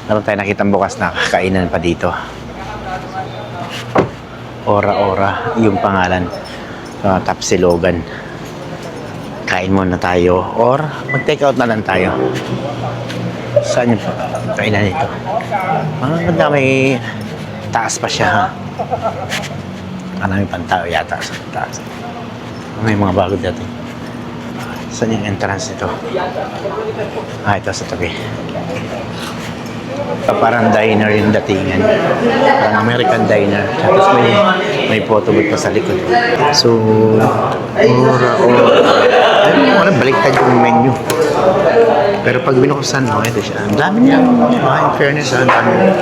Meron tayo nakitang bukas na kainan pa dito. Ora-ora yung pangalan. Tapsilogan. Kain muna tayo or mag-take out na lang tayo. Saan yung kainan nito? Maganda, may taas pa siya, ha? May pantao yata sa taas. May mga bago dati. Saan yung entrance nito? Ito sa tabi. Parang diner yung datingan. Parang American diner. Tapos may photo booth pa sa likod. So, ora. Baliktad yung menu. Pero pag binuksan mo, ito siya. Ang dami nilang, in fairness, ang dami.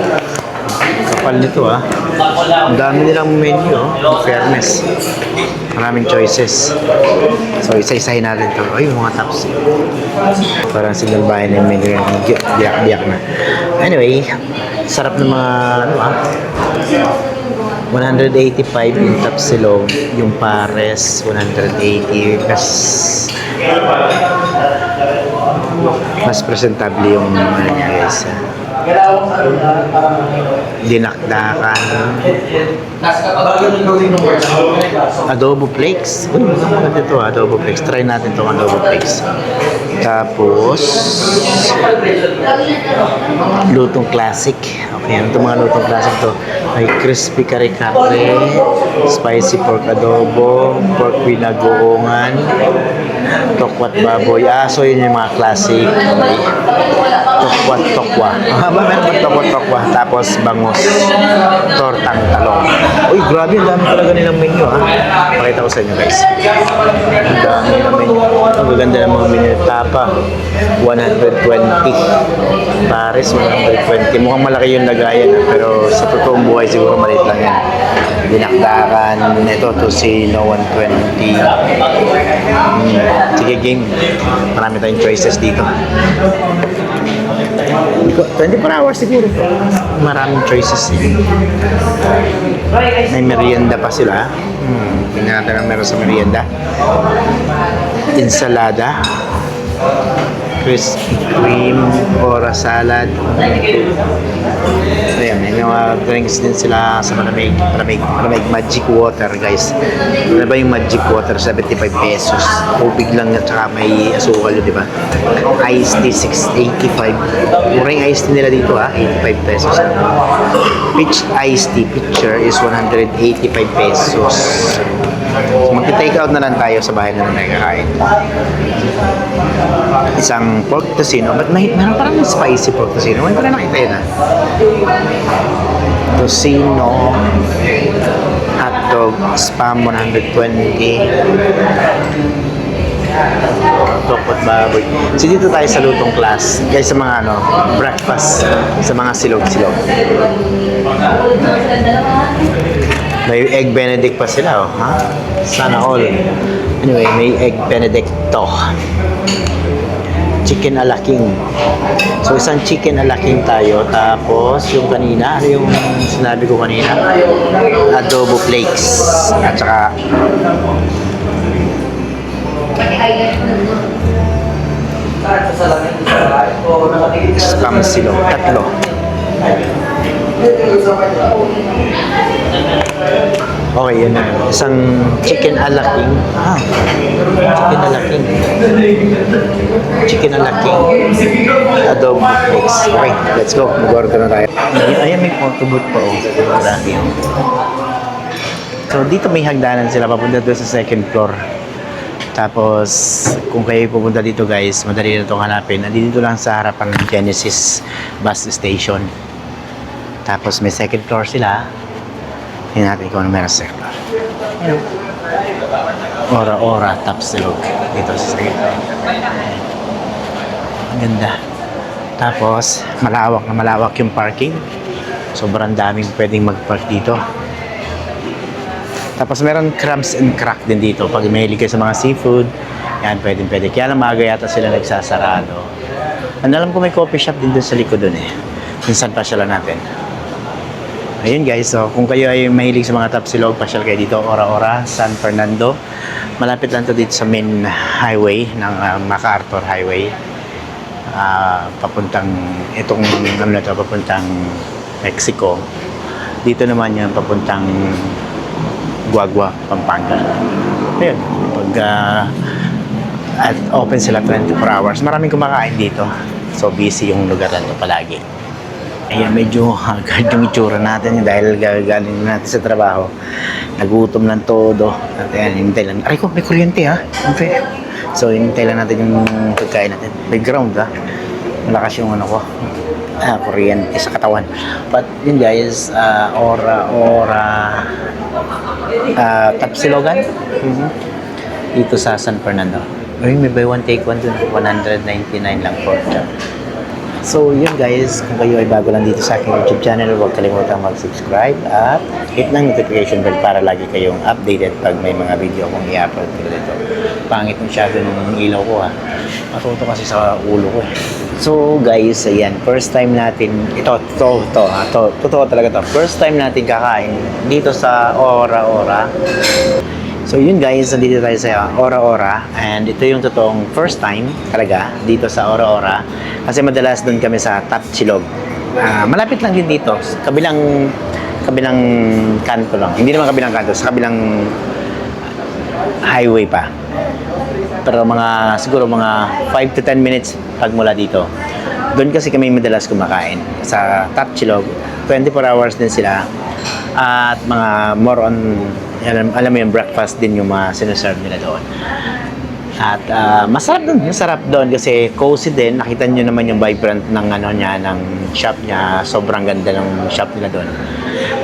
Kapal nito, ha. Ang dami nilang menu, in fairness. Maraming choices. So, isa-isahin natin ito. Ay, yung mga tops. Parang sinalbahin yung menu yung biyak-biyak na. Anyway, sarap ng mga, 185 yung tapsilog, yung pares, 180. Mas presentable yung niya, guys. Dinakdakan. Adobo flakes. Uy, maganda ito, adobo flakes. Try natin itong adobo flakes. Tapos lutong classic. Okay, ano itong mga lutong classic to? May crispy kare-kare, spicy pork adobo, pork binagoongan, tokwat baboy. So yun yung mga classic. Okay. Tokwat tokwa. Meron pa tokwat tokwa. Tapos bangus, tortang talong. Uy, grabe, ang dami talaga nilang menu, ha. Pakita ko sa inyo, guys. Ang dami nilang menu. Ang gaganda ng mga menu. Tapa, 120. Pares, 120. Mukhang malaki yung lagayan, pero sa totoong buhay siguro maliit lang yan. Dinakdakan, ito tocino, 120. Sige, game. Marami tayong choices dito. 24 hours siguro. Maraming choices. May merienda pa sila. Tingnan natin ang meron sa merienda. Ensalada, crispy cream, ora salad. Ayan, may mga drinks din sila sa malamig magic water, guys. Ano ba yung magic water? 75 pesos. Tubig lang at saka may asukal yun, di ba? Iced tea, 685. Mura yung iced tea nila dito, ha? 85 pesos. Peach iced tea pitcher is 185 pesos. So, mag-take out na lang tayo sa bahay na lang kakain. Isang pork tocino. But meron parang spicy pork tocino. May pala nakita yun, ha? Tocino, hotdog, spam 120. Tokot baboy. So dito tayo sa lutong class. Guys, sa mga breakfast. Sa mga silog-silog. May egg benedict pa sila, ha? Sana all. Anyway, may egg benedicto. Chicken a la king. So, isang chicken a la king tayo. Tapos, yung kanina, ano yung sinabi ko kanina? Adobo flakes. At saka spam silog. Tatlo. Okay, yun na. Isang chicken a la king. Chicken a la king. Chicken a la king. Adobo flakes. Okay, let's go. Mag-order na tayo. Ayan, may photo booth pa, Grabe. So, dito may hagdanan sila. Papunta doon sa second floor. Tapos, kung kayo pupunta dito, guys, madali na itong hanapin. Nandito lang sa harapan ng Genesis bus station. Tapos, may second floor sila. Tingnan natin kung ano meron sa second floor. Ora-ora tapsilog. Dito sa second floor. Ang ganda. Tapos, malawak na malawak yung parking. Sobrang daming pwedeng mag-park dito. Tapos meron crabs and crack din dito. Pag mahilig kayo sa mga seafood, yan, pwede. Kaya lang maaga yata sila nagsasarado. Alam ko may coffee shop din doon sa likod doon, eh. Minsan pasyala natin. Ayun, guys, so kung kayo ay mahilig sa mga tapsilog, pasyal kayo dito, Ora-Ora, San Fernando. Malapit lang to dito sa main highway ng MacArthur Highway. papuntang itong ano na to, papuntang Mexico. Dito naman yung papuntang Guagua, Pampanga. Ayun, pag at open sila 24 hours. Maraming kumakain dito. So busy yung lugar na to palagi. Ayan, medyo hagad yung itsura natin dahil gagaling natin sa trabaho. Nagutom lang todo. At ayan, hintay lang. Aray ko, may kuryente ha. Okay. So, hintay lang natin yung pagkain natin. May ground ha. Malakas yung ano ko. Kuryente sa katawan. But yun guys, Tapsilogan. Dito sa San Fernando. Ay, may buy one take one dun. 199 lang po. So, yun guys, kung kayo ay bago lang dito sa aking YouTube channel, huwag kalimutan mag-subscribe at hit ng notification bell para lagi kayong updated pag may mga video akong i-upload ko dito. Pangit masyado ng ilaw ko ha. Matuto kasi sa ulo ko eh. So guys, ayan, first time natin, totoo talaga to. First time natin kakain dito sa Ora Ora. So yun guys, nandito tayo sa Ora Ora and ito yung totoong first time talaga dito sa Ora Ora kasi madalas doon kami sa Tapsilog. Malapit lang din dito, kabilang kanto lang. Hindi naman kabilang kanto, sa kabilang highway pa. Pero siguro mga 5 to 10 minutes pag mula dito. Doon kasi kami madalas kumakain sa Tapsilog. 24 hours din sila. At mga more on, alam mo yung breakfast din yung mga sinuserve nila doon. At masarap doon kasi cozy din. Nakita nyo naman yung vibrant ng ng shop niya. Sobrang ganda ng shop nila doon.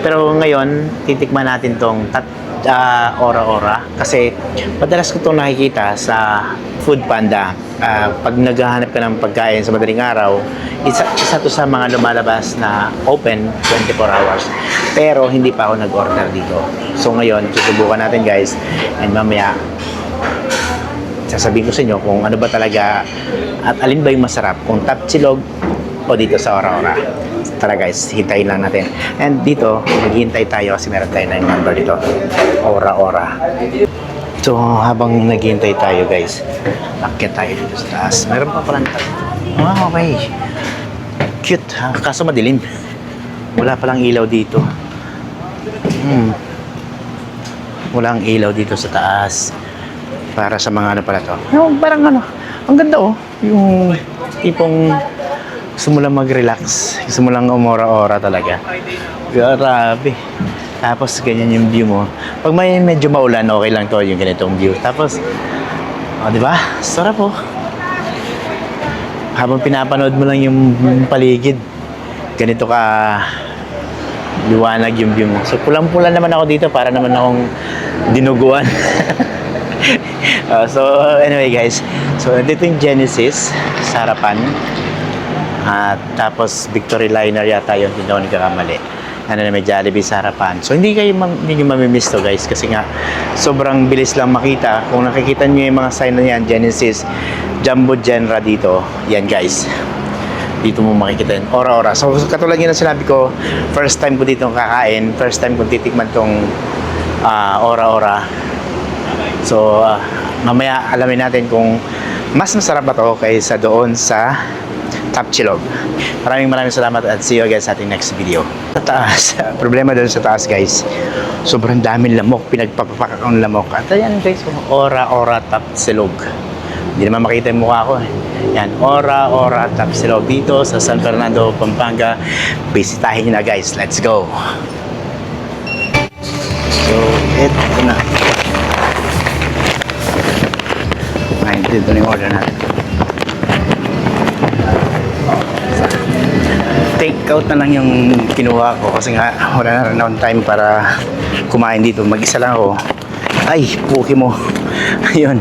Pero ngayon, titikman natin tong Ora Ora kasi madalas ko itong nakikita sa Food Panda. Pag naghahanap ka ng pagkain sa madaling araw, isa to sa mga lumalabas na open 24 hours. Pero hindi pa ako nag-order dito. So ngayon, susubukan natin guys. And mamaya, sasabihin ko sa inyo kung ano ba talaga at alin ba yung masarap. Kung Tapsilog o dito sa Ora Ora. Tara guys, hintayin lang natin. And dito, maghihintay tayo kasi meron tayo na yung number dito. Ora Ora. So, habang naghihintay tayo guys, akyat tayo dito sa taas. Meron pa pala okay. Cute ha? Kaso madilim. Wala palang ilaw dito. Walang ilaw dito sa taas. Para sa mga pala to. Parang ang ganda oh. Yung tipong gusto mo lang mag-relax. Gusto mo lang umora-ora talaga. Grabe. Tapos, ganyan yung view mo. Pag may medyo maulan, okay lang to yung ganitong view. Tapos, di ba? Sarap po. Habang pinapanood mo lang yung paligid, ganito ka liwanag yung view mo. So, pulang-pula naman ako dito para naman akong dinuguan. So, anyway guys. So, dito yung Genesis sa harapan. At tapos Victory Liner yata yun, hindi ako nagkakamali. Na may Jollibee sa harapan. So hindi nyo mamimiss to guys kasi nga sobrang bilis lang makita. Kung nakikita nyo yung mga sign na yan, Genesis, Jumbo Genera dito, yan guys. Dito mo makikita yun, Ora Ora. So katulad yun na sinabi ko, first time ko dito kakain, first time ko titikman tong Ora Ora. So mamaya alamin natin kung mas masarap ba to kaysa doon sa Tapsilog. Maraming salamat at see you again sa ating next video. Sa taas, problema doon sa taas guys, sobrang daming lamok, pinagpapapak ang lamok. At ayan guys, Ora Ora Tapsilog. Hindi naman makita yung mukha ko eh. Yan, Ora Ora Tapsilog dito sa San Fernando, Pampanga. Bisitahin na guys, let's go. So, ito na. Ay, dito na yung order natin. Take out na lang yung kinuha ko kasi nga wala na rin akong time para kumain dito. Mag-isa lang ako. Ay, puki mo. Ayun.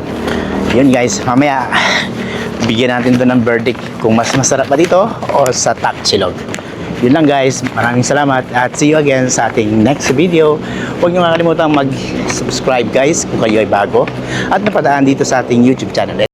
Yun guys, mamaya bigyan natin doon ng verdict kung mas masarap ba dito o sa Tapsilog. Yun lang guys. Maraming salamat at see you again sa ating next video. Huwag niyo makalimutan mag-subscribe guys kung kayo ay bago at napadaan dito sa ating YouTube channel.